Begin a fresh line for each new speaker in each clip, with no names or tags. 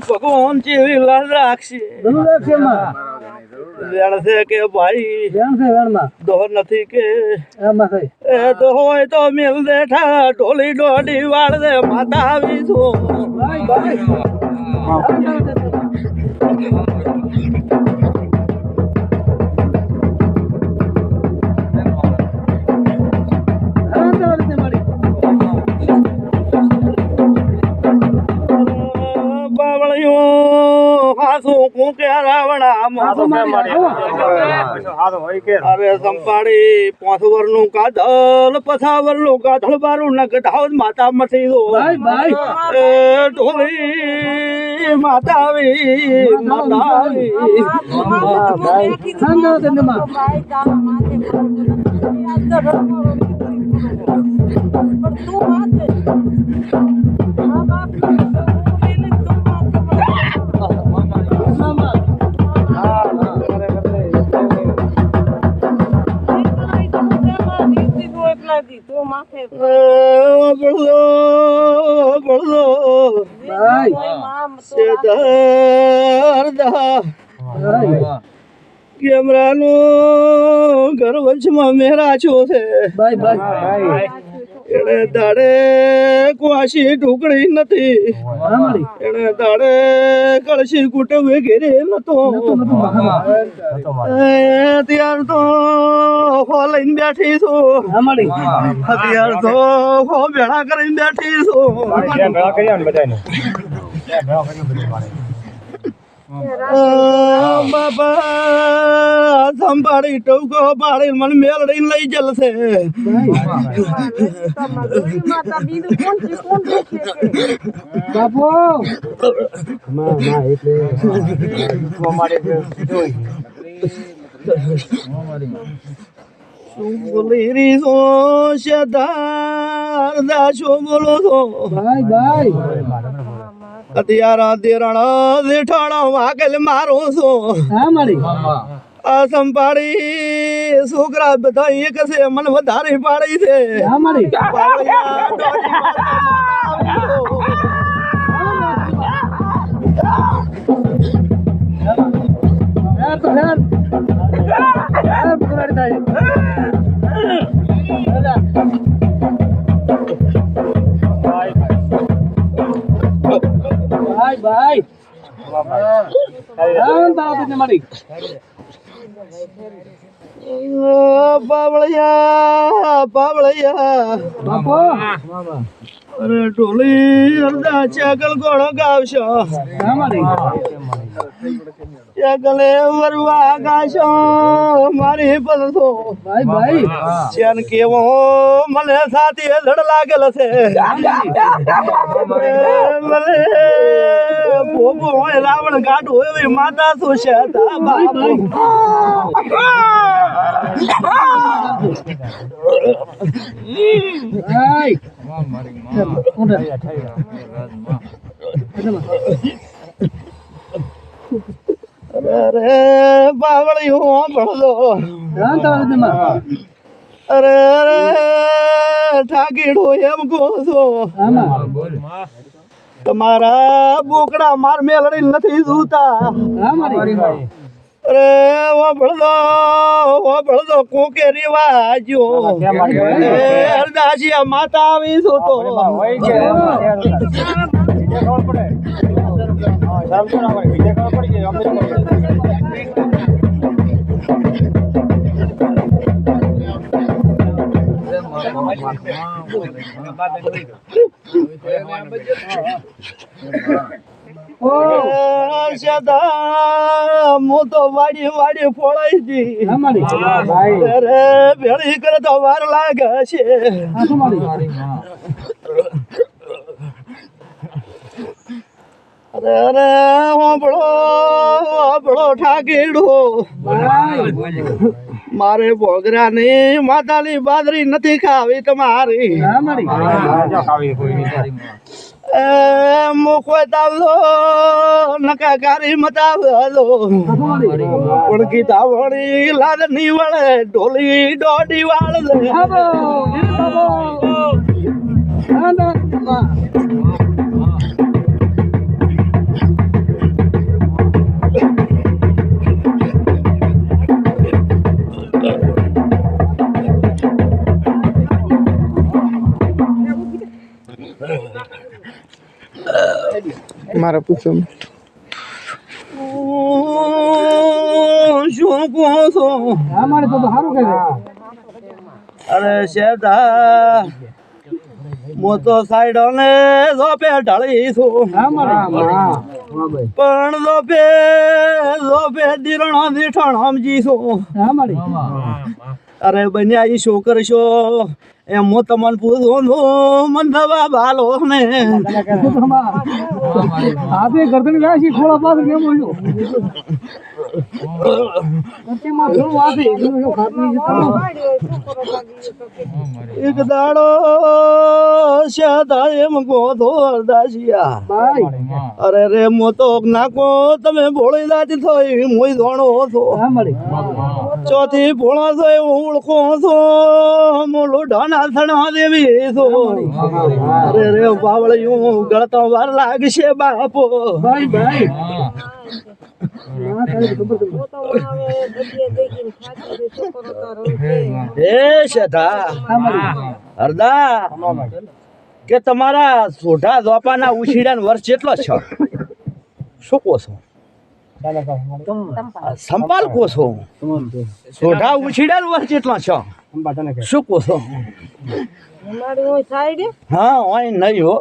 ભગવાન જેવી લાલ રાખશે કે ભાઈ દોહર નથી કે તો હોય તો મિલ દેઠા ઢોલી દોડી વાળ દે માતા આવી છું અરે સંપાડી 5 વર્ષનું કાધલ પછાવરનું કાધળ બારું ન કઢાવ માતા મથી દો ઢોલી માતા આવી કેમેરાનું ઘર વંશમાં મેરા છો છે એને દાડે કવાશી ટુકડી નથી એને દાડે કળશી કુટુંબે ઘેરે નતો અત્યાર તો હો લઈને બેઠી છું અત્યાર તો હો ભેળા કરીને બેઠી છું બાબા સંભાળી ટોકો પાડી મને મેળડીને લઈ જલશે શું બોલી રહી છો શેધાર દાશો બોલો છો અત્યારે દેરણ દેઠાણા વાગેલ મારું છું સંભાળી છોકરા બધા એક છે મને વધારે પાડી છે ભાઈ અરે ઢોલી અડધા ચાકલ કોણો ગાવશો ચાકલે વરવા ગાશો મારી પદસો ચેન કેવો મને સાથી લડ લાગેલ છે મને ભોગો હોય રાવણ ગાઢો એવી માતા શું છે અરે બાવળી હું ભણલો અરે અરે ઠાકીડો એમ કહો છો તમારા બોકડા માર મેલડી નથી જોતા અરે ભળદો કોકે રિવાજો હરદાસિયા માતા આવી છો તો હું તો વાડી વાડી ફોડાઈ દી ભેળી કરે તો વાર લાગે છે અરે અરે વાપડો ઠાકીડો મારે ભોગરાની માતાની બાદરી નથી ખાવી તમારી મુખો તાવલો નકા ગારી મતાવલો પણ ગીતા વળી લાદ ની વળે ઢોલી દોડી વાળ
મારા પૂછો
શું કહો છો અરે શેઠા હું તો સાઈડ ને જોપે ઢળી છું પણ જોપે દીરણો દીઠણ સમજી છું અરે બન્યા ઈ શું કરશો એમ હું તમને પૂછું છું મંદવા બાલો ને
આપે ગરદન રાશી ખોળા પાસ કેમ હોય
એક દાડો શાદા એમ ગોધો દાસિયા અરે રે મો તો નાકો તમે ભોળી દાતી થઈ મોઈ ધોણો છો ચોથી ભોળો છો હું ઓળખો છો મોલો ઢાના થણા દેવી છો અરે રે બાવળિયું ગળતો વાર લાગશે બાપો હરદા કે તમારા સોઢા દોપાના ઉછીડા વર્ષ જેટલો છે શું કહો છો સંપાલ કહો છો સોઢા ઉછીડા વર્ષ જેટલો છે શું કહો છો હા હોય નહીં હો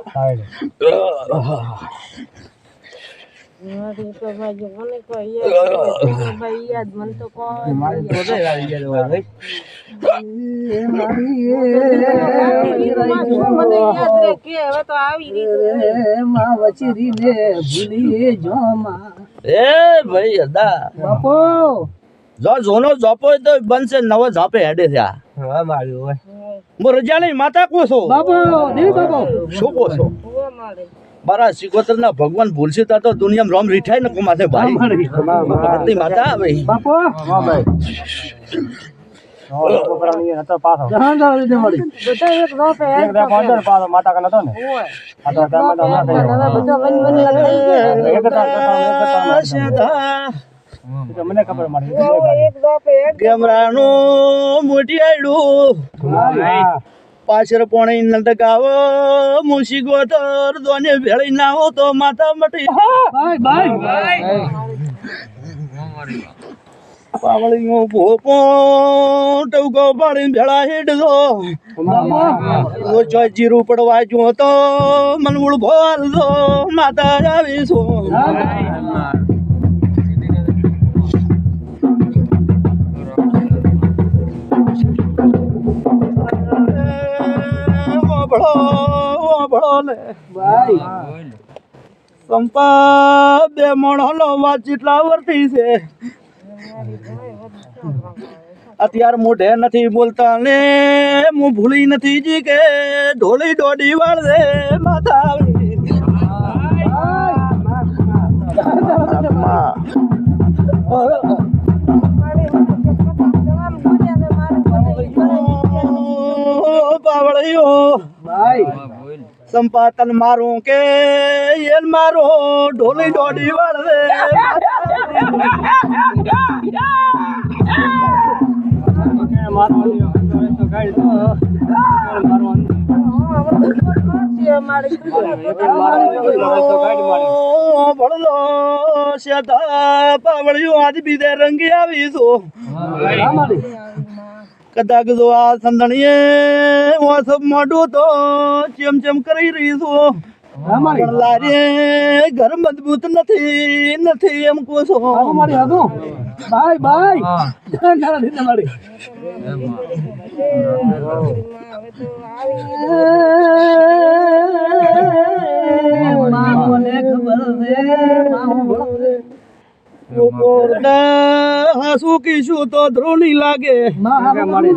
ભાઈ અદા જો જોનો જોપો તો બનશે નવો ઝાપે હેડે છે હું રજાની માતા કહો છો શું કહો છો મારા સિકોતર ના ભગવાન ભૂલશે તો દુનિયામાં રોમ રીઠાય ને કોમાથે ભાઈ માતા ભાઈ
મને ખબર મળી
કેમરાનું મોટી આયડું પાછળ પોણી નટકાવો મુસી ગોતર દોને ભેળી ના હો તો માતા મટી પાવળીઓ ભોપો ટવકો પાડીને ભેળા હેડજો ચોય જીરું પડવા જો તો મનમૂળ ભોલજો માતા આવીશું સંપા બે મણો વાત જેટલા વર્ષથી છે અત્યારે મોઢે નથી બોલતા ને હું ભૂલી નથી જી કે ઢોલી દોડી વાળે માતા પાવળિયો સંપાતન મારું કે એલ મારો ઢોલી દોડી વાળે ભણલો શેઠા પાવળિયું આજ બીજે રંગી આવીશું કદાચ જો આ સંદણીએ સબ મોઢું તો ચેમ ચેમ કરી રહી છું લારે ઘર મજબૂત નથી એમ કહો છો
બાય બાય મારી
હાસુ કીશું તો ધ્રોની લાગે
માં હા મારી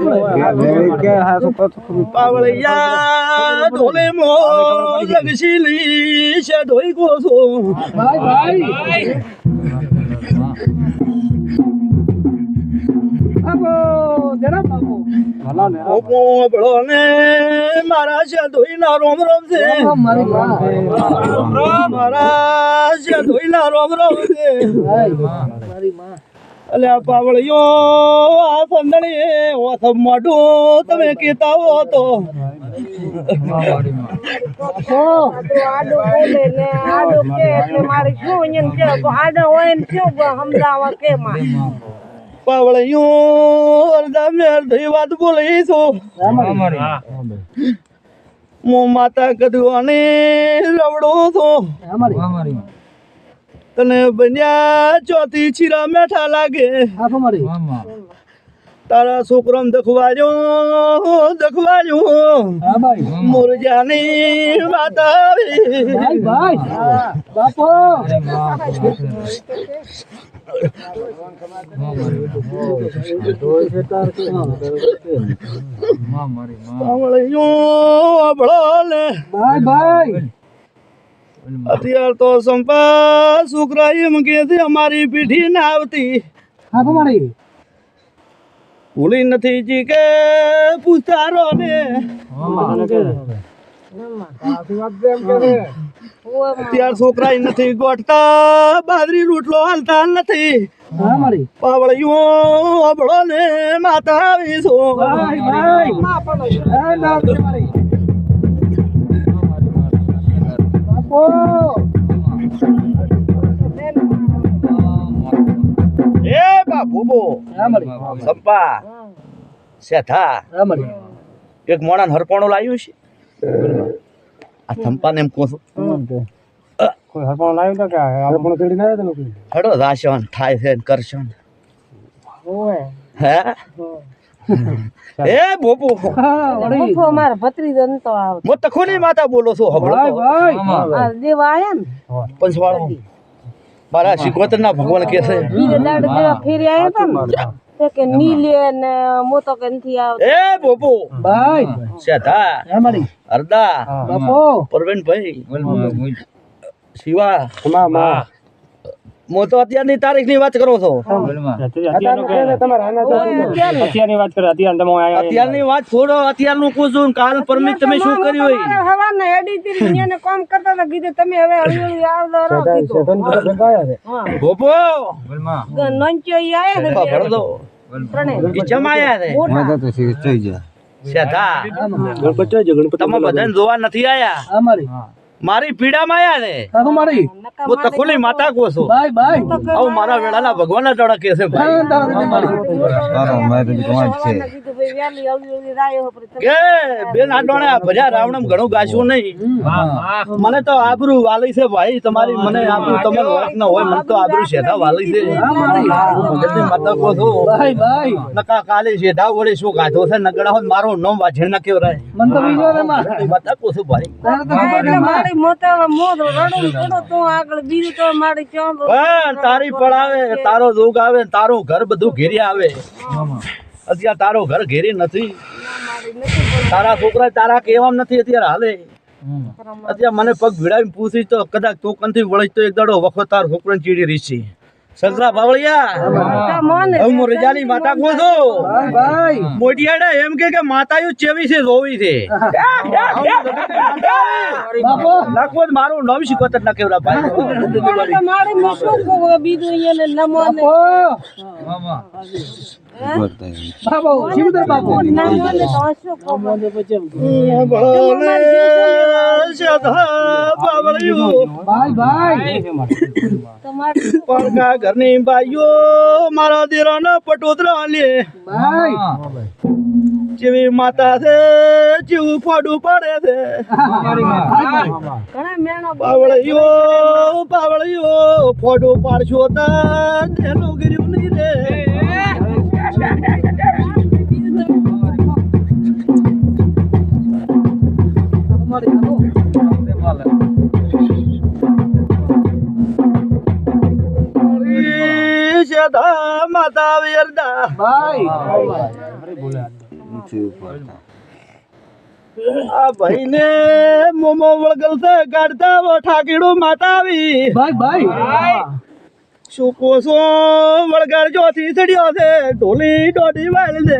પાવળિયા ઢોલે મો લગશીલી છે ઢોઈ ગોસો
ભાઈ ભાઈ બાબો જરા બાબો ભલા ને
ઓપો બળો ને મારા છે ઢોઈ ના રોમ રોમ છે
મારી માં
મારા છે ઢોઈ ના રોમ રોમ છે
મારી માં
અલ્યા પાવળિયો આ સંદણી ઓથ મોઢું તમે કહેતા હો તો
આડો બોલે ને આડો કે એટલે મારે શું અહીંયા કે આડો હોય ને શું સમજાવવા કે માં
પાવળિયું અડધા મેં અડધી વાત બોલી છું હું માતા કદવાની રવડું છું
મારી
તને બન્યા ચોથી ચીરા મેઠા લાગે
હા મારી
તારા છોકરો દખવાજો
હા ભાઈ
મુરજાની વાત આવી
ભાઈ ભાઈ બાપો ભાઈ ભાઈ
અત્યાર તો સંપા છોકરા એમ કે છે અમારી પીઠી ના આવતી
હા મારી
ભૂલી નથી જી કે પૂછતારો ને અત્યાર છોકરા નથી ગોઠતા બાજરી રોટલો હાલતા નથી
હા મારી
પાવળિયું અબળો ને માતા આવી છો
ભાઈ ભાઈ હા ના મારી બાપો
એ બાબુ
હા મારી
સંપા શેઠા
હા મારી
એક મોણાને હરપણો લાવ્યું છે આ સંપાને એમ કહું છું
કોઈ હરપણ લાવ્યું તો કે હરપણ તેડી ના આવ્યો લોકો
હડો રાશન થાય છે ને કરશો ને. હે એ બોપુ
હા વળી
બફો મારા ભત્રીજો નતો આવતો
મો તખોની માતા બોલો છો હબળો
ભાઈ
તો.
ભાઈ
આ દેવા આયા ને
પંચવાળો મારા શિકોતર ના ભગવાન કે છે
બીજે દાડે દેવા ફેરી આયા હતા ને તે કે નીલે ને મોતો કે નથી આવતો
એ બોપુ
ભાઈ
શેઠા
હા મારી
હરદા
બાપો
પ્રવીણભાઈ શિવા
માં
મો તો અત્યારની તારીખ ની વાત કરો છો અત્યારની વાત છોડો અત્યારનું પૂછું કાલ પરમિત તમે શું કર્યું હોય
હવાના એડિટિંગ ને કામ કરતા હતા કીધું તમે હવે હળવી આવજો રહો કીધું
બોપો
નંચ્યો ઈ આયા છે
ભરદો
ત્રણે
ઈચમ આયા છે શેઠા તમે બધાને જોવા નથી આયા
હા મારી
મારી પીડામાં આયા ને
હા મારી
હું તખોલી માતા કહું છું
ભાઈ ભાઈ
આવું મારા વેળાના ભગવાનના ટોળા કે છે ભાઈ
હા તારા મારી
કે બેન આ ડોણે આ ભર્યા રાવણમ ઘણું ગાશું નહીં મને તો આબરૂ વાલી છે ભાઈ તમારી મને આબરૂ તમારું વાત ન હોય મને તો આબરૂ શેઠા વાલી છે ભગતની માતા કહું છું
ભાઈ ભાઈ
નકા કાલે શેઠા વડે શું ગાધો છે નગડા હોય મારો નામ વાજણ ના કેવરાય
મન તો બીજો રે માં
માતા કહું છું ભાઈ
તારે તો
એટલે મારી મોતો મોઢ રડું પડો તો આગળ બીજું તો મારી ચોંદ
પણ તારી પડાવે તારો દુઃખ આવે તારું ઘર બધું ઘેરી આવે અત્યારે તારો ઘર ઘેરી નથી તારા છોકરા તારા કેવામ નથી અત્યારે હાલે અત્યારે મને પગ ભીડાવીને પૂછી તો કદાચ તું કંથી વળી તો એક દાડો વખત તાર છોકરાને ચીડી રીસી સંતરા બાવળિયા
મને
હું રજાની માતા કહું છું
ભાઈ ભાઈ
મોટિયાડા એમ કે માતાયું ચેવી છે રોવી છે
બાપો
લાખો મારું નામ શીખવત ના કેવડા ભાઈ
મારી માં શું કહું બીજું એને નમો ને
બાપો જીવદર બાપો
નમો ને તો શું કહું
ભાઈ ભાઈ
તમારે
પડકા ઘરની બાઈઓ મારા દેરાના પટોતરા લે
ભાઈ
જેવી માતા છે જેવું ફોડું પડે છે
ઘણા મેણો
પાવળિયો ફોડું પાડશો તાન એનું ગીર્યું નહીં રે સદા માતા વેરદા આ ભાઈને મોમો વળગલ છે કાઢતા ઠાકીડો માતા આવી શું કોસો વળગાડજો થી ચડ્યો છે ઢોલી દોઢી વાળ દે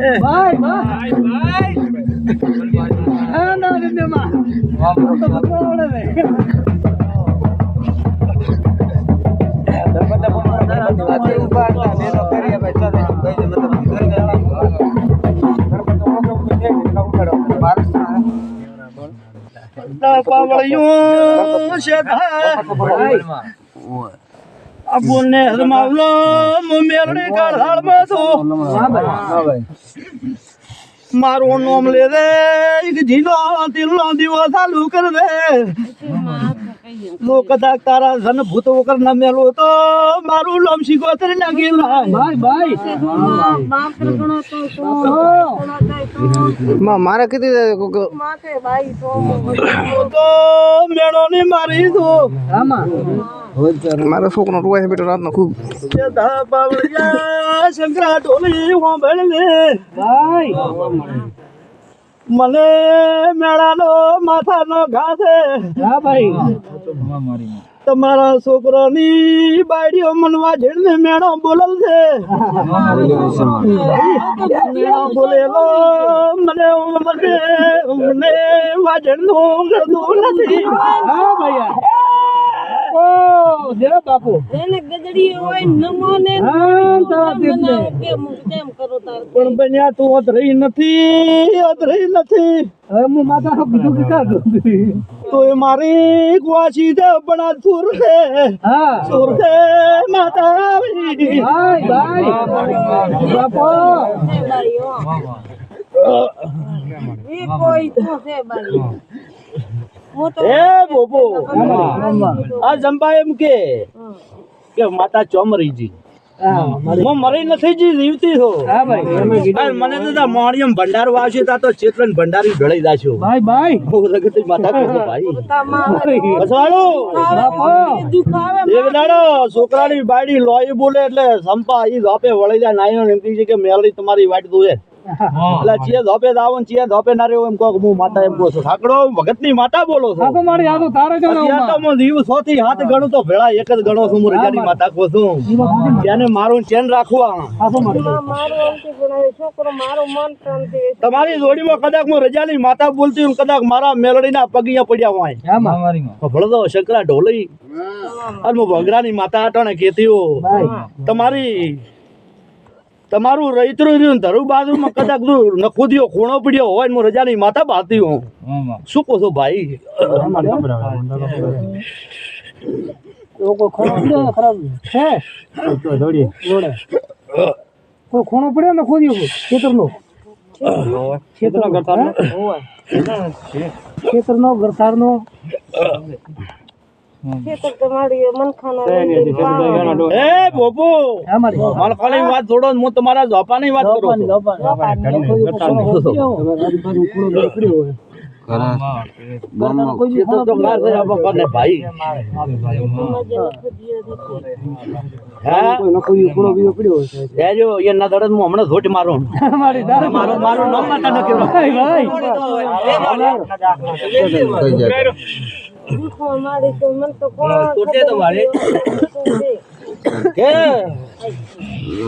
પાવળિયું છે અબુને હરમાવલો મેરડી કાળાળમાં તો મારું નામ લે રે એક જીનો દિલનો દીવો ચાલુ કર દે લોક કદાચ તારા ધન ભૂતો કર ન મેલો તો મારું નામ શીખોતર નાખી મારે કીધી તો મેળો ની મારી તું મારો છોકરો રોય છે બેટો રાતનો ખૂબ શંકરા ઢોલી હોંભળ ને મને મેળાનો માથાનો ઘા છે તમારા છોકરાની બાયડીઓ મનવા જેડને મેળો બોલલ છે મેળો બોલેલો મને મને વાજણનું ગળદું નથી બાપુ
એને ગદડી હોય નમોને કેમ કરો તાર
પણ બન્યા તું અધરી નથી હવે હું માતા બીજું કીધું તો એ મારી ગુવાસી દે પણ સુર છે માતા આવી
બાપો એ કોઈ તો છે બાઈ
એ બોબો આ જંબા એમ કે માતા ચોમરીજી હું મરી નથી જી જીવતી છો મને તો મોણિયમ ભંડાર વાવશે તા તો ચેતન ભંડારી ભેળાઈ જાશો રગતી માતા કહો ભાઈ બસવાળો એક દાડો છોકરાની બાયડી લોહી બોલે એટલે સંપા ઈ ધોપે વળી જાય નાયો એમ કહે કે મેલડી તમારી વાટ દુએ એટલે ચીએ ધોપે દાવો ચીએ ધોપે ના રહ્યો એમ કહો હું માતા એમ કહું છું ઠાકડો ભગત ની માતા બોલો છો હું જીવ 100 થી 7 ગણું તો ભેળા એક જ ગણો છું હું રજાની માતા કહું છું તેને મારું ચેન રાખવા તમારી જોડીમાં કદાચ હું રજાની માતા બોલતી હું કદાચ મારા મેલડીના પગિયા પડ્યા હોય ભળદો શંકરા ઢોલી અને હું ભગરાની માતા અટાણે કેતી તમારું રૈતરું રહ્યું ધરું બાજુમાં કદાચ નખુદીઓ ખૂણો પડ્યો હોય હું રજાની માતા બાતી હું શું કહો છો ભાઈ
ખૂણો પડ્યો ને ખોદ્યો ખેતરનો ગરતારનો
એ બોબો મનખાની વાત છોડો હું તમારા ઝોપાની વાત કરું ભાઈ એના દરદ હું હમણાં ઝોટ મારું મારું નામ માતા ન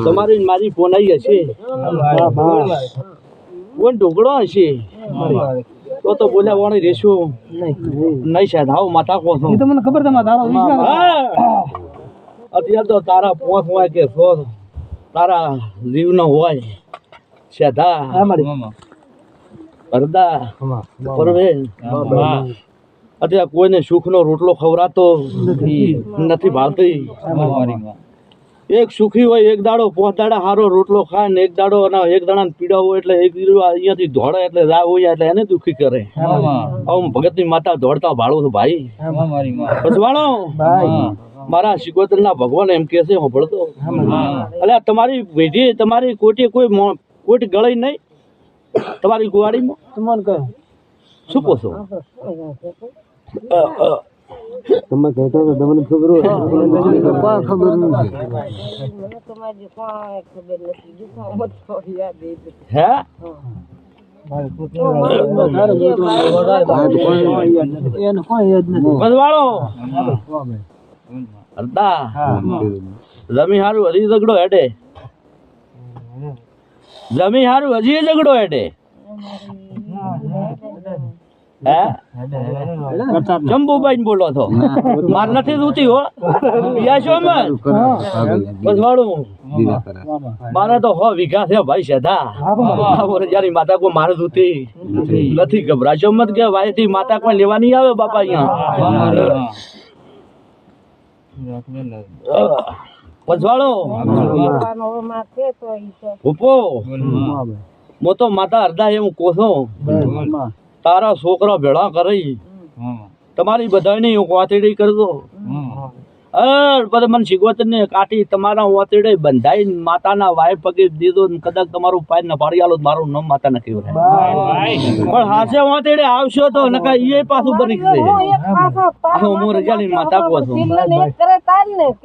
તમારી મારી ફોન આવી હશે કોણ ઢોકળો હશે તો બોલ્યા વાણી રેશું નહીં સાહેબ આવો માતા કહો છો
મને ખબર
અત્યારે તો તારા પોસ હોય કે સો તારા જીવ નો હોય સેધા હરદા પરવેન અત્યારે કોઈને સુખ નો રોટલો ખવરાતો નથી ભાવતી એક સુખી હોય એક દાડો 5 દાડા હારો રોટલો ખાય ને એક દાડો અને એક દાડા પીડા હોય એટલે એક અહીંયાથી દોડે એટલે જા હોય એટલે એને દુખી કરે હું ભગત ની માતા દોડતા ભાળું છું ભાઈ વાળો મારા શિકોતર ના ભગવાન એમ કે છે સાંભળતો એટલે તમારી વેઢી તમારી કોટી કોઈ ગળી નહીં તમારી ગુવાડીમાં શું કહો છો
તમે કહેતો તો તમને ખબર હોય ખબર નથી
મને તમારી કોઈ ખબર નથી દુખા મત તો યાદ દે
હે બસવાળો અડધા જમી હારું હજી ઝઘડો હેડે જમી હારું હજી ઝઘડો હેડે હે જંબુભાઈ બોલો છો માર નથી જોતી હો યા છો મત બસવાળું મારે તો 100 વીઘા છે ભાઈ સેધા જારી માતા કોઈ મારે જોતી નથી ગભરાશો મત કે ભાઈ થી માતા કોઈ લેવા નહીં આવે બાપા અહીંયા પછવાળો ઉપો મો તો માતા અડધા એમ કોસો તારા છોકરા ભેળા કરી તમારી બધાની હું વાતડી કરજો મને શીખવત ને કાઢી તમારા વાતડે બંધાઈ માતાના વાય પગે દીધો કદાચ તમારું પાય ન પાડી આલો મારું નામ માતા નથી પણ હાસે વાતડે આવશો તો નકા એ પાછું બની જશે હું રજાની માતા કહું છું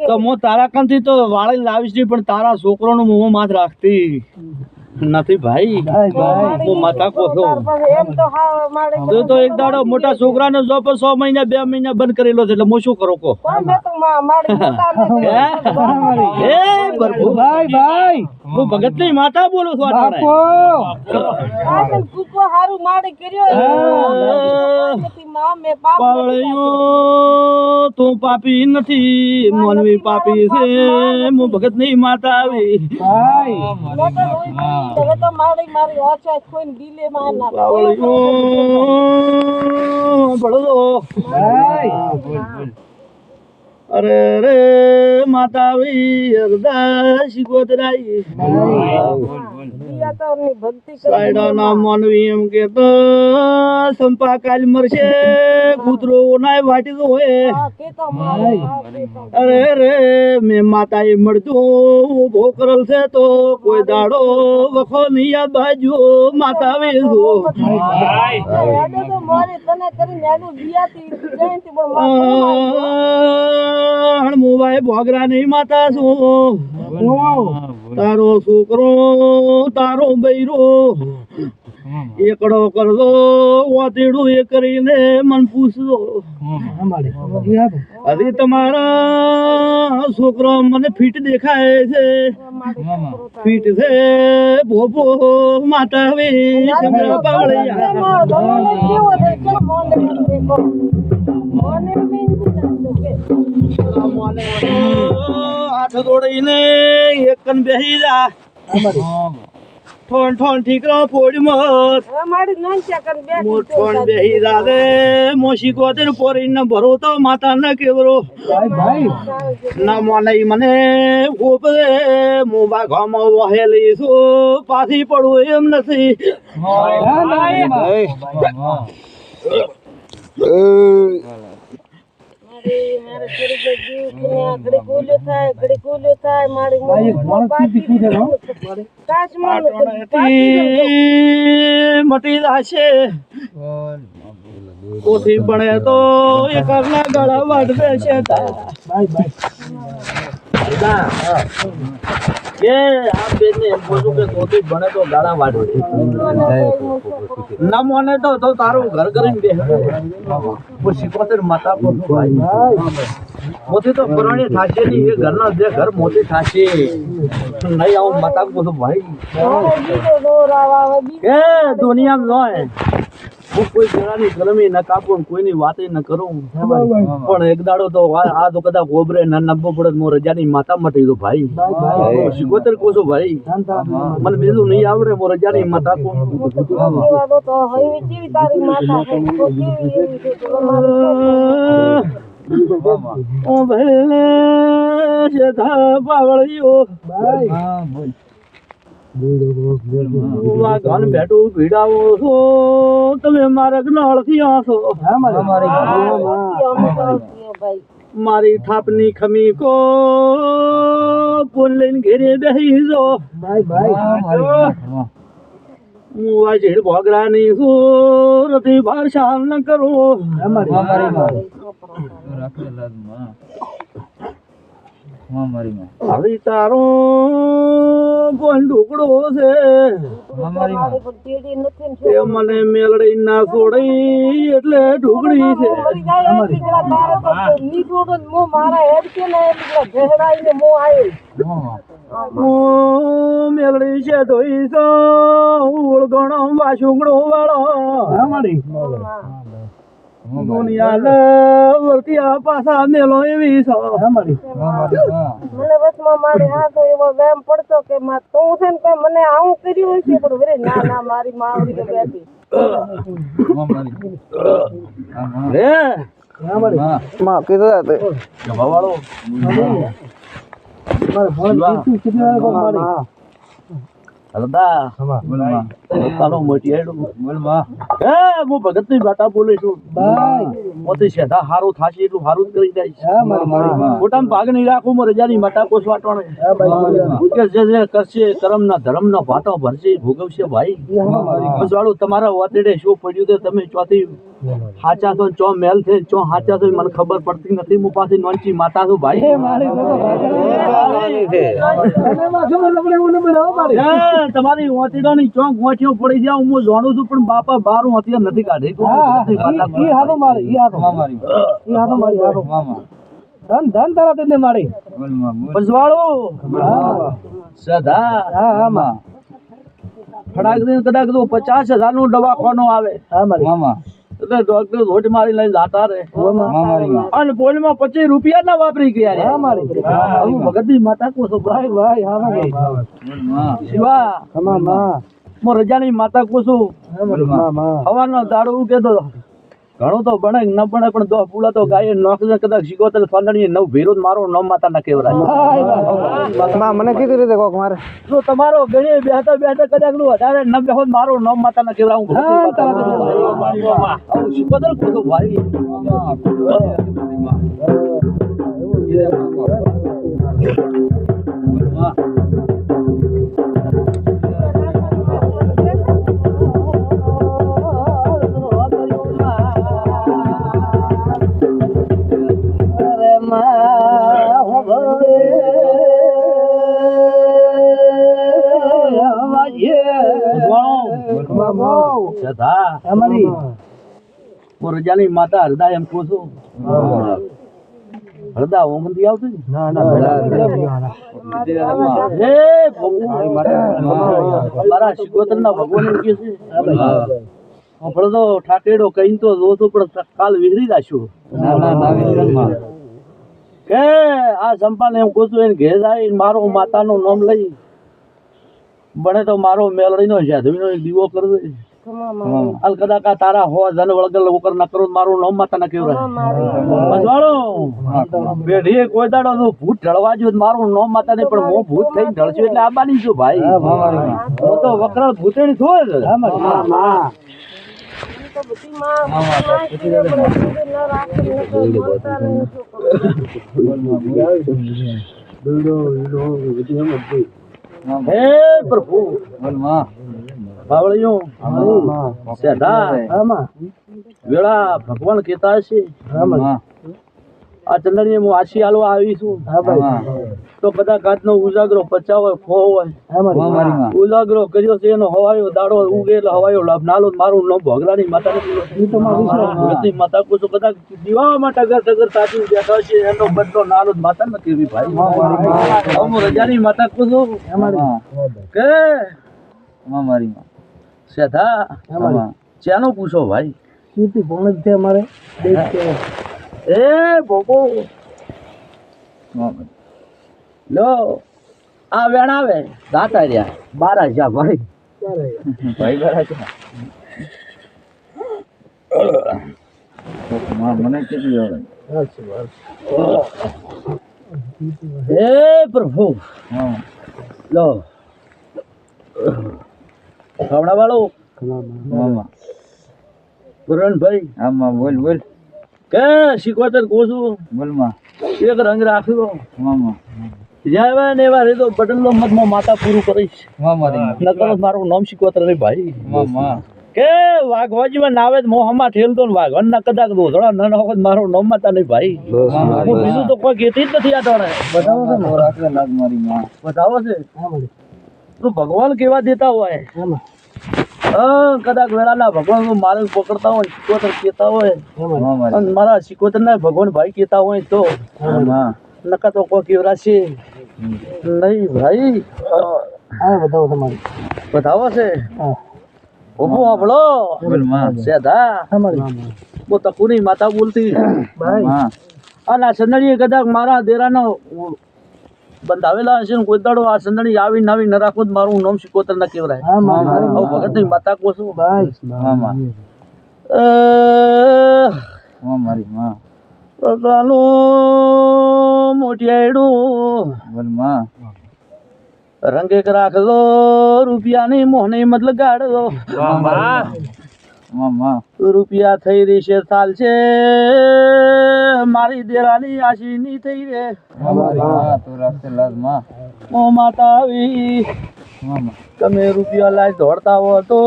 તો હું તારા કંથી તો વાળી લાવીશ નહીં પણ તારા છોકરાનું મોં માથ રાખતી નથી ભાઈ હું માતા કહું છું તો એક દાડો મોટા છોકરાને જો 100 મહિના 2 મહિના બંધ કરેલો છે એટલે હું શું કરું કહો હું ભગત ની માતા બોલું છું તું પાપી નથી મોનવી પાપી છે હું ભગત ની માતા આવી અરે રે માતા આવી અરદા શિકોતરાઈ સાયડા ના માનવી એમ કે તો સંપા કાલ મરશે કૂતરો ના વાટી તો હોય અરે રે મેં માતા એ મળતું ઉભો કરેલ છે તો કોઈ દાડો વખો નહીં આ બાજુ માતા આવે મોબાઈલ ભોગરા નહીં માતા છું તારો છોકરો તારો બૈરો એકડો કરજો વાતીડું એ કરીને મન પૂછજો હજી તમારા છોકરો મને ફીટ દેખાય છે ફીટ છે ભોપો માતા હવે હાથ દોડીને એક કન બેસી જા ઠોન ઠોન ઠીકરો ફોડ મત ઠોન બેસી જા રે મોસી ગોતર પોરીને ભરો તો માતા ન કેવરો ના મને મને ગોપરે મોબા ગામમાં વહેલી છું પાછી પડવું એમ નથી મટી જશે કોથી બને તો એ કરના ગળા વાટ દેશે કે આ બેને એમ બોલું કે કોથી બને તો ગાળા વાટ ના મને તો તારું ઘર કરીને બે શીખોતર માતા પોતું ભાઈ મોતી તો પુરાણી થાશે નહીં એ ઘરના જે ઘર મોતી થાશે નહીં આવું માતા પોતું ભાઈ કે દુનિયામાં ન હું કોઈ જણાની ગરમી ન કાપું કોઈની વાત ન કરું પણ એક દાડો તો આ તો કદાચ ગોબરે ન નબો પડે મો રજાની માતા મટી તો ભાઈ શીખોતર કોસો ભાઈ મને બીજું નહીં આવડે મો રજાની માતા કો ઓ ભાઈ જેઠા પાવળિયો ઘન બેઠું ભીડાવો છો તમે મારા નળથી આસો મારી થાપની ખમી કો પુલ લઈને ઘેરે બેસી જો હું આ જેડ ભોગરાની સુરતી ભાષા ન કરું હવે તારો કોઈ ઢોકળો છે
મારી પર તેડી નથી ને
એ મને મેલડી ના છોડી એટલે ઢોકળી છે
મરી જાય એ દીકરા તારે તો નીકળો તો મો મારા હેડ કે ને દીકરા ઘેડાઈને મો આવ્યો
હું મેલડી છે ધોઈ છો ઉળગણો વાસુંગડો વાળો દુનિયા વર્તિયા પાછા મેલો એવી છો
મને વચમાં મારી હાથો એવો વેમ પડતો કે માં તું છે ને કોઈ મને આવું કર્યું હશે પણ વરે ના ના મારી માવડી તો બેઠી
માં કીધું તે વાળો તારો મોટી આડું હું ભગત ની બાટા બોલું છું મોતી સેધા હારું થાશે એટલું હારું જ કરી દઈશ મોટામાં ભાગ નહીં રાખું હું રજાની માતા કોસ વાટવાનો જે કરશે કર્મ ના ધર્મ નો ભાટો ભરશે ભોગવશે ભાઈ બસ વાળું તમારા વાતેડે શું પડ્યું તે તમે ચોથી હાચા છો ચો મેલ છે ચો હાચા છો મને ખબર પડતી નથી હું પાછી નોંચી માતા છું ભાઈ તમારી વાતીડો ની ચોક ગોઠીઓ પડી જાય હું જાણું છું પણ બાપા બારું અત્યારે નથી કાઢી ધન તારા તેને મારી પંચવાળું સદા ફડાક દે કદાચ 50,000 નું દવાખાનું આવે એટલે ડોક્ટર રોટ મારી લઈને જાતા રહે અને પોલમાં 25 રૂપિયા ના વાપરી ગયા ભગત ની માતા કોસો ભાઈ શિવા મો રજાની માતા કોસો હવાનો દાડો કેતો ઘણું તો બને ન બને પણ દો પૂલા તો ગાય નોકરી કદાચ શીખોતર ફંદણી નવ ભેરો મારો નવ માતા ના કેવરાય મને કીધું રીતે કોક મારે જો તમારો ગણી બેહતા બેહતા કદાચ નું વધારે ન બેહો મારો નવ માતા ના કેવરાવું શીખોતર કોતો ભાઈ રજાની માતા હરદા એમ કહું છું હરદા ઓમ નથી આવતું મારા શિકોતર ના ભગવાન એમ કે છે આપણે તો ઠાકેડો કઈ તો જોતું પણ કાલ વિસરી જાશું કે આ સંપાને એમ કહું છું એને ઘેર જાય મારો માતાનું નામ લઈ બને તો મારો મેલડીનો જાદવીનો એક દીવો કરી દે અલ કદાચ તારા હો જન વળગલ ઓકર ના કરો મારું નામ માતા ના કેવરાય મજવાળો બેઠીએ કોઈ દાડો નું ભૂત ઢળવા જો મારું નામ માતા ને પણ હું ભૂત થઈને ઢળશું એટલે આબાની છું ભાઈ હું તો વકરાળ ભૂતેણી છું જ
તો બધી માં
હે પ્રભુ બાવળિયો સેધા વેળા ભગવાન કહેતા હશે આ ચંદનીએ હું આશી હાલવા આવી છું તો કદાચ કાચનો ઉજાગરો પચાવ હોય ફો હોય ઉજાગરો કર્યો છે એનો હવાયો દાડો ઉગે એટલે હવાયો લાભ નાલો મારું નો ભોગરાની માતા માતા કુછ કદાચ દીવા માટે અગર ટગર સાચી બેઠા છે એનો બદલો નાલો માતા નથી એવી ભાઈ હું રજાની માતા કુછ કે મારી સેધા ચાનો પૂછો ભાઈ કીર્તિ કોણ છે અમારે એ બોબો લો આ વેણ આવે દાતા રહ્યા 12,000 ભાઈ ભાઈ બરા છે મને કેટલી હે પ્રભુ લો ખાવડા વાળો ભાઈ આમાં બોલ બોલ કે શીખવાતર કોશું બોલમાં એક રંગ રાખ્યો મામા જાવે ને એવા રેતો બટનનો મતમાં માતા પૂરું કરીશ
વાહ મારી
નકર મારું નામ શીખવતર નહીં ભાઈ
વાહ માં
કે વાઘવાજીમાં નાવે જ મોહમાં ઠેલતો ને વાઘન ના કદાચ દોધડા ન વખત મારું નામ માતા નહીં ભાઈ હું બીજું તો કોઈ કહેતી જ નથી આ ટાણે
બતાવો છે ને રાખે લાગ મારી માં
બતાવો છે તો ભગવાન કેવા દેતા હોય હા કદાચ વેળાના ભગવાન મારે પકડતા હોય શીખવતર કહેતા હોય
વાહ મારી
અને મારા શીખવતર ના ભગવાન ભાઈ કહેતા હોય તો
માં
નકા તો કોઈ કેવરા છે નહીં ભાઈ
બતાવો તમારી
બતાવો છે ઉભો આપણો
બોલ માં
સેધા બો તકુની માતા બોલતી
માં
અને આ સંદડીએ કદાચ મારા દેરાનો બંધાવેલા હશે ને કોઈ દાડો આ સંદડી આવીને ન રાખો તો મારું નામ શીખવતર ના કેવરાય આવું ભગતની માતા કહો છું
વાહ માં
અ,
વાહ મારી માં
પોતાનું મોટિયાડું
બોલ માં
રંગેક રાખલો રૂપિયાની મોહની મતલબ ગાડલો
વાહ માં
રૂપિયા થઈ રહી છે સાલ છે મારી દેરાની આશી ની થઈ રે
મારી માં તો રાખે લાગ માં
ઓ માતા આવી
માં
તમે રૂપિયા લાઈ દોડતા હો તો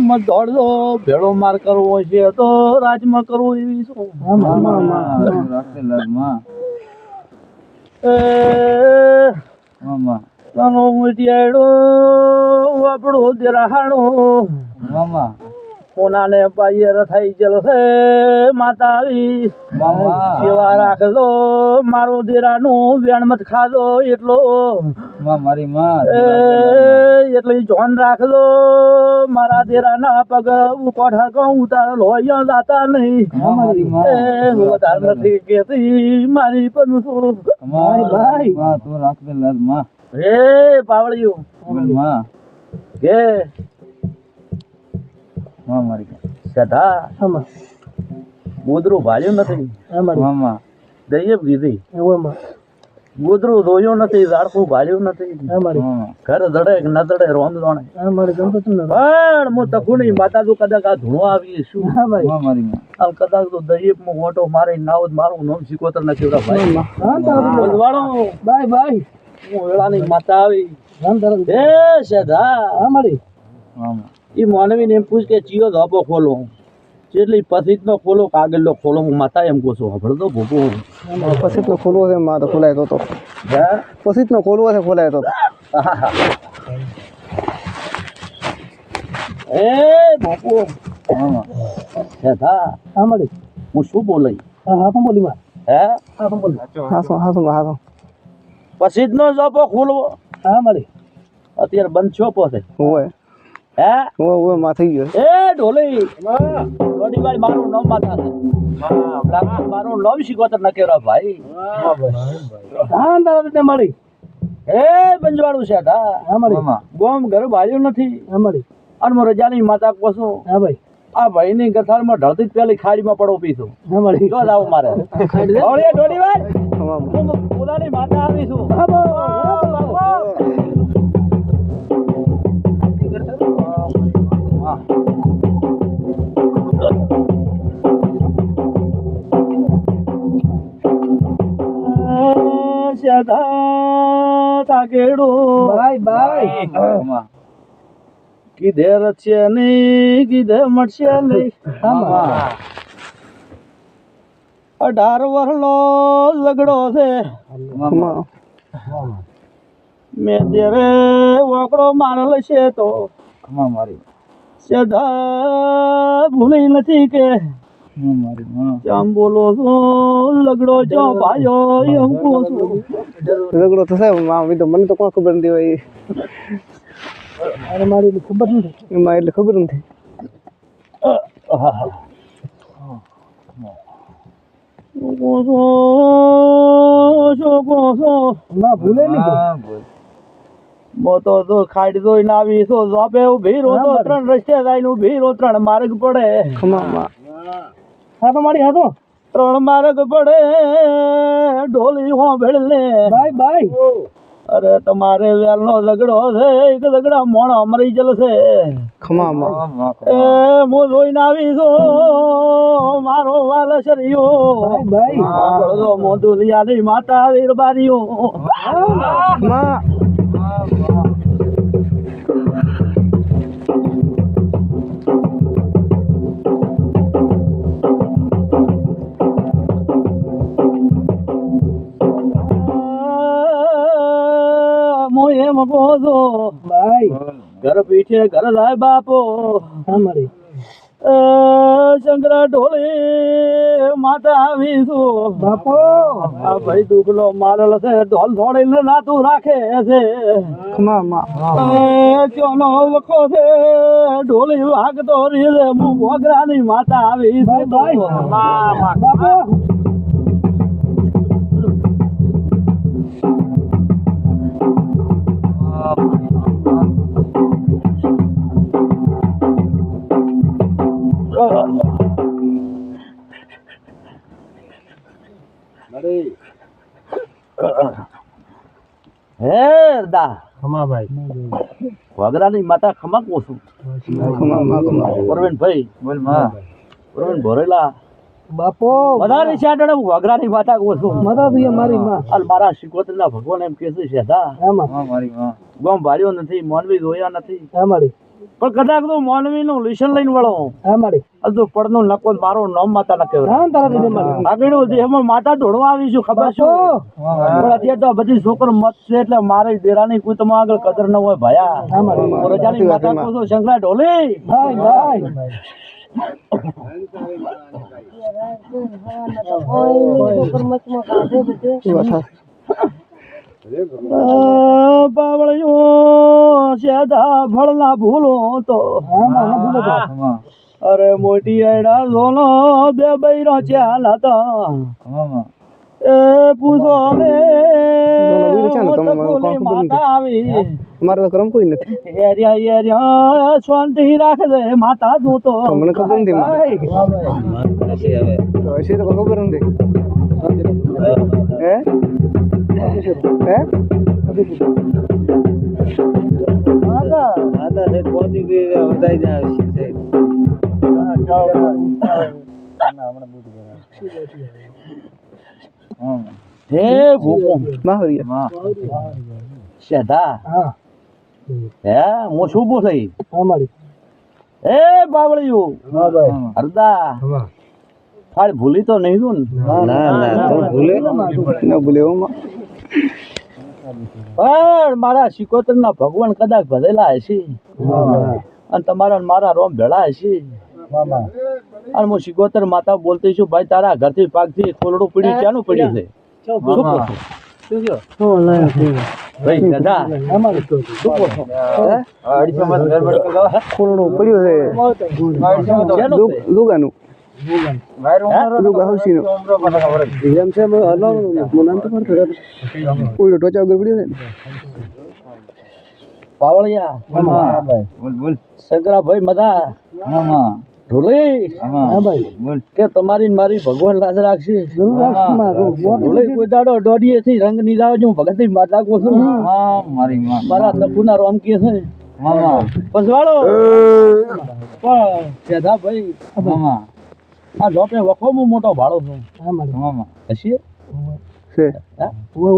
મત દોડજો ભેળો માર કરવો છે તો રાજમાં કરવો એવી શું
રાખે લાગ માં માં
નાનો મોટિયાડો આપણો દેરાહાણો
માં
કોનાને પાયર થઈ ગયેલ છે માતા આવી
માં
સેવા રાખલો મારો દેરાનું વેણ મત ખાધો એટલો
મારી માં
એટલે જોન રાખલો મારા દેરાના પગ ઉકોઠ હરકો ઉતારેલો હોય જાતા નહીં
મારી માં
હું વધારે નથી કેતી મારી પણ થોડું
ભાઈ માં તો રાખે લાગ માં
હે પાવળિયું
બોલ માં
કે
માં મારી
સદા ગોદરું ભાલ્યું નથી
માં
દઈએ કીધી ગોદરું ધોયું નથી ઝાડકું ભાલ્યું નથી ઘર દડે કે ન દડે રોમ દોણે પણ હું તકુની માતા તો કદાચ આ ધૂણો આવી શું
મારી માં
આમ કદાચ તો દહીપ માં મોટો મારે નાવ મારું નામ શીખવતર નથી ભાઈ બોલવાળો બાય બાય હું વેળાની માતા આવી એ સદા
માં
એ માનવીને એમ પૂછ કે ચિયો ધાબો ખોલો જેટલી પથિતનો ખોલો કાગળનો ખોલો હું માતા એમ કહું છું હભળ તો ભૂપો
પછીનો ખોલવો છે માં તો ખોલાય તો પછીનો ખોલવો છે ખોલાય તો
એ ભૂપો સદા હું શું બોલાઈ હે પછીનો ધાબો ખોલવો અત્યારે બંધ છો પોતે હે
થઈ ગયો
એ ઢોલી થોડી વાર મારું નામ માતા છે મારું નામ શીખવતર ન કેવરા ભાઈ મળી એ બંજવાળું છે ગોમ ઘર ભાલ્યું નથી અને હું રજાની માતા કોશું આ ભાઈ ની ગથારમાં ઢળતી જ પેલી ખાડીમાં પડો પીશું જો જાવ મારે થોડી વાર હું પોતાની માતા આવીશું કીધે રચશે નહીં કીધે મળશે નહીં 18 વર્ષનો ઝઘડો છે મેં ત્યારે વકડો મારેલ છે તો
મારી
સદા ભૂલી નથી કે
મારી માં
ચમ બોલો છો લગડો ચો ભાયો એમ કહું છું
ઝઘડો થશે તો મને તો કોણ ખબર નથી હોય મારી ખબર નથી એમાં એટલે ખબર નથી ભૂલે નહીં
મોતો તો ખાડી દોઈ ને આવી તો જોબે ઉભી રો તો 3 રસ્તે જાય ઉભી રો 3 માર્ગ પડે
હાથો મારી હાથો
3 માર્ગ પડે ઢોલી હો ભેળલે
બાય બાય
અરે તમારે વેલનો ઝઘડો છે એક ઝઘડા મોણ મરી જલશે
ખમા માં
એ હું જોઈને આવી છું મારો વાલ શરીયો ભાઈ મોઢું લિયાની માતા વીરબારીઓ
માં
હું એમ કહો ભાઈ ઘર પીછે ઘર જાય બાપો
અમારી
શંકરા ઢોલે માતા આવી છું
બાપો
આ ભાઈ દુગલો મારેલ છે ઢોલ થોડીને નાતું રાખે છે
ખમા માં
ચોનો વખો છે ઢોલી વાગતો રહી છે હું મોગરાની માતા આવી છે
બાપો
હે દા
ખમા ભાઈ
વાગરાની માતા ખમા કહું છું
ખમા માં
પ્રવીણ ભાઈ બોલ માં પ્રવીણ ભરેલા
બાપો
વધારે ચાટડે હું વાગરાની માતા કહું છું
માતા તું મારી માં
અને મારા શિકોતરના ભગવાન એમ કે છે શેધા
આમાં
મારી માં ગોમ ભાર્યો નથી મોનવી જોયા નથી
અમારી
પણ કદાચ તો મોનવી નું લિશન લઈને વળો
અમારી
હજુ પડનો નકો મારો નામ માતા ન કહેવાય
હા તારા દીદી મારી
આગળ એમાં માતા ઢોળવા આવી છું ખબર શું પણ અત્યારે તો બધી છોકરો મત છે એટલે મારે દેરાની કોઈ તમારા આગળ કદર ન હોય ભયા રજાની માતા કહો છો શંકરા ઢોલી
ભાઈ ભાઈ
બાવળિયો સેધા ભળના ભૂલો તો અરે મોટી આયડા ઝોલો બે બૈરો ચાલ હતા એ પૂછો મે માતા આવી
અમારે તો કરમ કોઈ નથી
એરિયા શાંતિ રાખજે માતા તું તો
મને ખબર નથી તો હશે તો ખબર નથી હે હે
માતા છે પહોંચી ગઈ વધાઈ જાય હે ભૂકો
માહરિયા
શેધા
હા
હે હું શું પૂછઈ
અમારી
એ બાવળિયું
હા ભાઈ
હરદા
હા
ફાળ ભૂલી તો નહીં તું ના તો ભૂલે
ના ભૂલે ઓમાં
પણ મારા શિકોતર ના ભગવાન કદાચ ભરેલા હશે અને તમારા ને મારા રોમ ભેળા હશે અને હું શિકોતર માતા બોલતી છું ભાઈ તારા ઘરથી પાકથી ખોલડું પીડ્યું ક્યાંનું પડ્યું છે શું કહો છો? શું કહો? ભાઈ દાદા
ખોલડું પડ્યું છે
ક્યાંનું છે?
લુગાનું લુગા હવસીનું એમ છે મને નામ તો પડતો ઓલો ટોચા વગર પડ્યો છે ને
પાવળિયા શંકરાભાઈ મધા ઢોલી
હા ભાઈ
બોલ કે તમારી ને મારી ભગવાન લાજ રાખશે ઢોલી કોઈ દાડો દોડીએ થી રંગ નીલાવજો ભગત ની માતા કો છું મારા તકુના રોમ કે છે પસવાળો પણ સેધા ભાઈ આ જોપે વખો હું મોટો ભાડો છું હશે
છે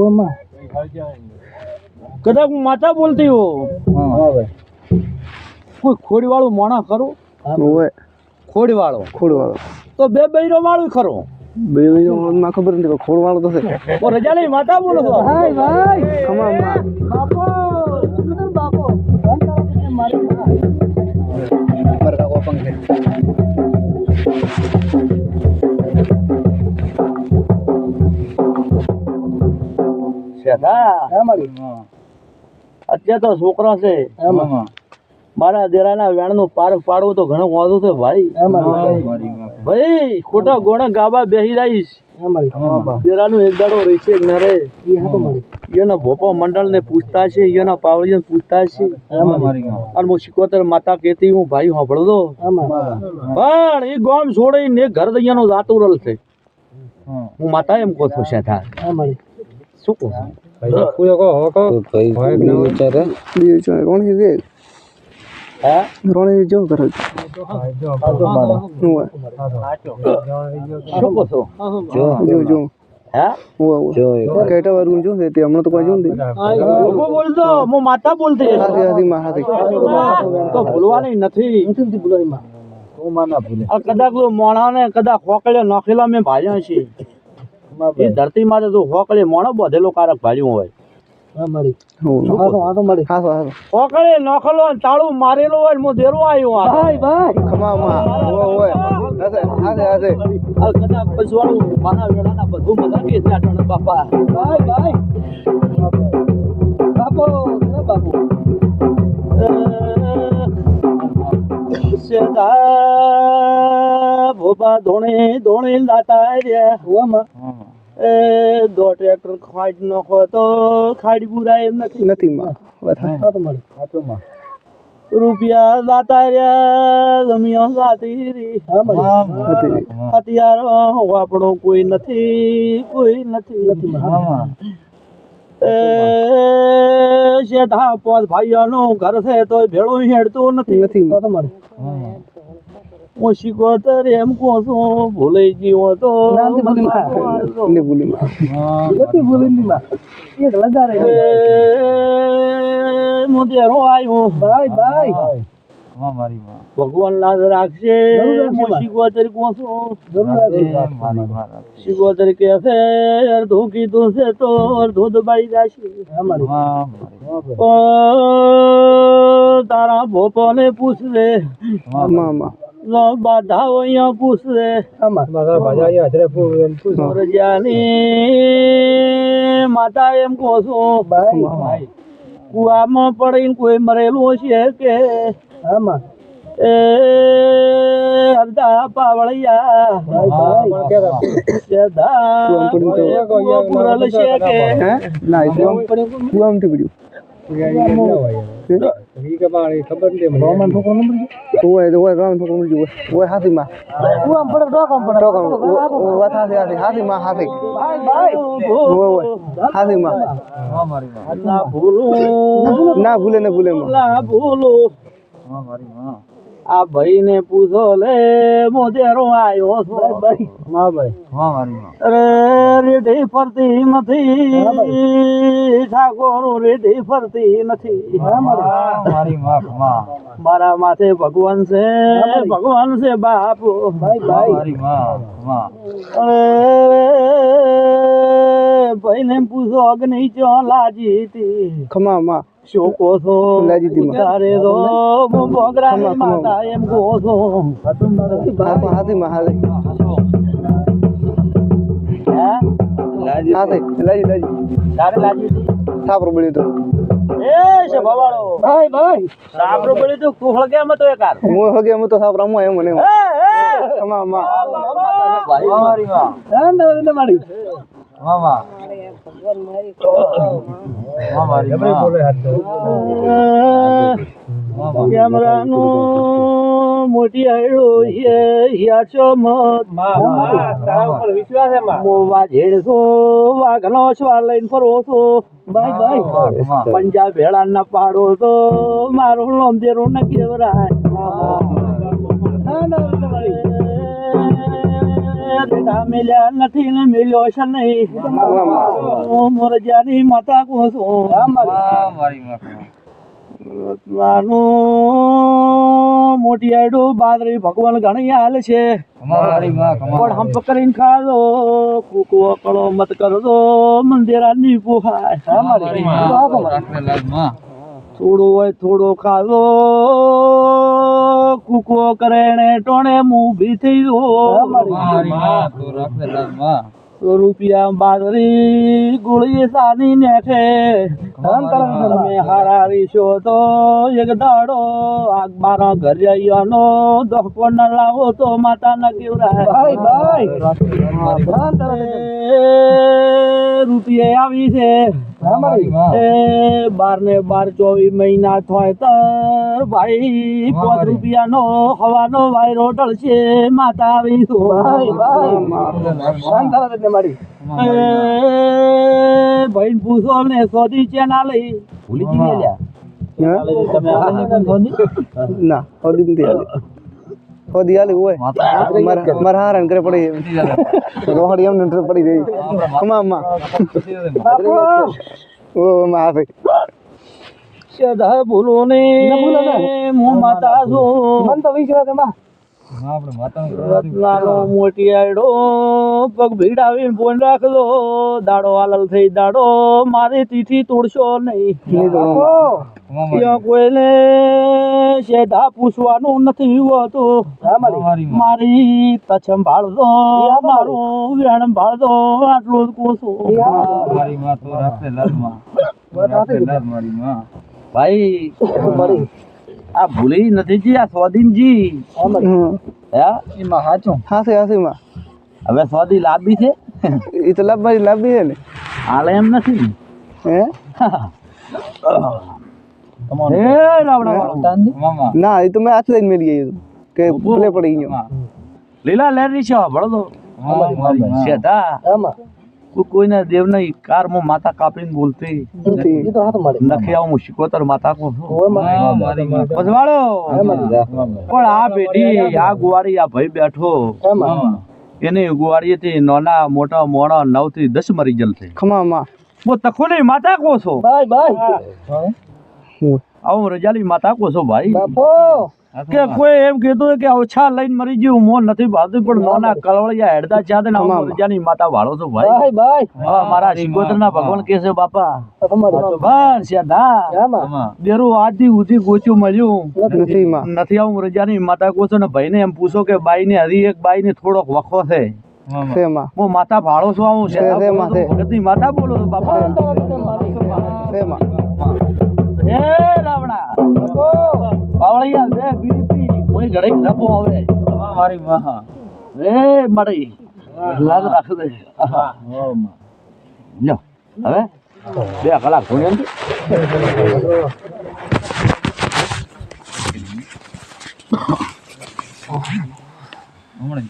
ઓમાં
કદાચ હું માતા બોલતી હો કોઈ ખોડી વાળું મોણા ખરું
ઓય
ખોડી વાળો
ખોડવાળો
તો બે બૈરો વાળું ખરો
બે માં ખબર નથી પણ ખોડવાળો તો છે
તો રજાની માતા બોલો છો
ભાઈ ભાઈ ખમા માં
બાપો બાપો મારી
પર કા ઓપન છે
સેધા અત્યારે તો છોકરા છે મારા દેરાના વેણનું પાર પાડવું તો ઘણું વાંધો છે ભાઈ ભાઈ ખોટા ગોણા ગાબા બેહી રહીશ દેરાનું એક દાડો રહી છે ના રે એના ભોપા મંડળ ને પૂછતા છે એના પાવળીઓ પૂછતા છે અને હું શિકોતર માતા કહેતી હું ભાઈ સાંભળો તો પણ એ ગામ છોડીને ઘર દૈયાનો જાતું રલ છે હું માતા એમ કહું છું શેઠા શું કહું છું
દિયો ચાલે કોણ છે રોણી જો કરે જો જો કેટા વારું જો તે હમણાં તો કોઈ જો ને
બોલતો મો માતા બોલતી તો ભૂલવાની નથી કદાચ મોણાને કદાચ હોકળે નોખેલા મેં ભાજ્યા છે એ ધરતી માટે તો હોકળે મોણો બધેલો કારક ભાજ્યું હોય હોકળે નોખેલો તાળું મારેલો હોય મો દેરો આવ્યો કદાચ પછવાળું મારા વેળાના બધું મજા કે છે બાપા બાપુ ભોપા ધોણે લાતા રે એ દો ટ્રેક્ટર ખાડ નાખો તો ખાડી પુરાય એમ નથી રૂપિયા લાતા રે જમીન લાતી રી અત્યારે આપણો કોઈ નથી શેઠા પોત ભાઈઓનું ઘર છે તો ભેળું હેડતું નથી હું શીખોતર એમ કહું છું ભૂલાઈ ગયો તો મુદેરો આવ્યો ભગવાન લાજ રાખશે શીખોતર કહું છું શીખોતર કે છે અડધું કીધું છે તો અડધું દબાઈ જશે તારા ભોપો ને પૂછશે બાધા અહીંયા પૂછશે માતા એમ કહો છો કુવામાં પડીને કોઈ મરેલું છે કે અડધા પાવળિયા આ ભાઈ ને પૂછો લે મોદેરો આવ્યો છો અરે રેડી ફરતી નથી ઠાકોર રેડી ફરતી નથી મારા માથે ભગવાન છે બાપ ભાઈ ને પૂછો અગ્નિ ચો લાજી હતી ખમા શોકો છો તારે તો બોગરા માતા એમ કહો છો સાપરો બળ્યું તો એ છે ભવાળો ભાઈ સાપરો બળ્યું તો તું હળગે મતો એકાર હું હળગે મતો સાપરા મો એમ મને તમા માં મારી મારી મામા કેમેરાનું મોટી આડો વાઘનો સ્વાર લઈને ફરવો છો પંજાબ ભેળા ના પાડો તો મારું લોમદેરું ન કેવરાય મેલ્યા નથી ને મેલ્યો છે નહીં મોરજાની માતા કહો છો મોટી આડો બાદરી ભગવાન ઘણી હાલ છે પણ હમ પકડીને ખાધો કૂકવો કળો મત કરજો મંદિરા ની પોખાય થોડો હોય થોડો ખાધો કૂકવો કરે ને ટોણે મૂભી થઈ રૂપિયા બાદરી ગુળી સાની નેઠે તમે હારારીશો તો એક દાડો આગ બારો ઘર જઈવાનો દોખો ન લાવો તો માતા ન કેવરાય રૂપિયા આવી છે 12 ને 24 મહિના થાય તર ભાઈ 5 રૂપિયાનો હવાનો વાયરો ઢળશે માતા આવી ભાઈ પૂછો ને સોદી ચેના લઈ ભૂલી જઈએ લ્યા તમે આલે છે સોદી
ના હોદી નથી આલે હોદી આલે હોય માર હારણ કરે પડી રોહડી એમ નંતર પડી ગઈ કમા ઓ માં ભાઈ
સદા ભૂલો ને મો માતા છો
મન તો વિશ્વાસ એમાં
રત્નાનો મોટી આયડો પગ ભીડાવીને ફોન રાખલો દાડો આલલ થઈ દાડો મારી તીથી તોડશો નહીં ત્યાં કોઈને શેઢા પૂછવાનું નથી હોતું મારી તછમ ભાળદો મારું વેણ ભાળદો આટલું જ કોશું ભાઈ આ ભૂલી નથી જી આ સ્વાધીનજી એમાં સાચું
હાસે માં
હવે સ્વાદી લાંબી છે
એ તો લાંબી છે ને
હાલે એમ નથી
હે ના એ તો મેં હાથ લઈને મેલી ગઈ કે ભૂલે પડી ગયો
લીલા લેરી છે ભળદો સીધા કોઈને દેવ નહીં કાર માં માતા કાપીને બોલતી નખી આવું શિકોતર માતા કો પજવાળો પણ આ બેટી આ ગુવારી આ ભાઈ બેઠો એને ગુવારી થી નાના મોટા મોણા 9 થી 10 મરી જલ છે
ખમા માં
બો તખો નહીં માતા કો છો આવું રજાલી માતા કો છો ભાઈ કે કોઈ એમ કીધું કે ઓછા લઈને મરી ગયું મોં નથી ભાવતું પણ મોના કળવળિયા હેડતા ચાદે ને આવું રજાની માતા વાળો છો ભાઈ હા મારા શિકોતર ના ભગવાન કે છે બાપા બસ યાદા દેરું આજી ઉધી ગોચું મળ્યું નથી આવું રજાની માતા કો છો ને ભાઈ ને એમ પૂછો કે બાઈ ને હરી એક બાઈ ને થોડોક વખો છે હું માતા ભાળો છું આવું છે ભગતની માતા બોલો છો બાપા હે રાવણા પાવળિયા દે બીપી કોઈ ઘરે નપો આવે મારી માં એ મડી લાગ રાખ દે લ્યો હવે 2 કલાક ભણ્યો ને હમણાં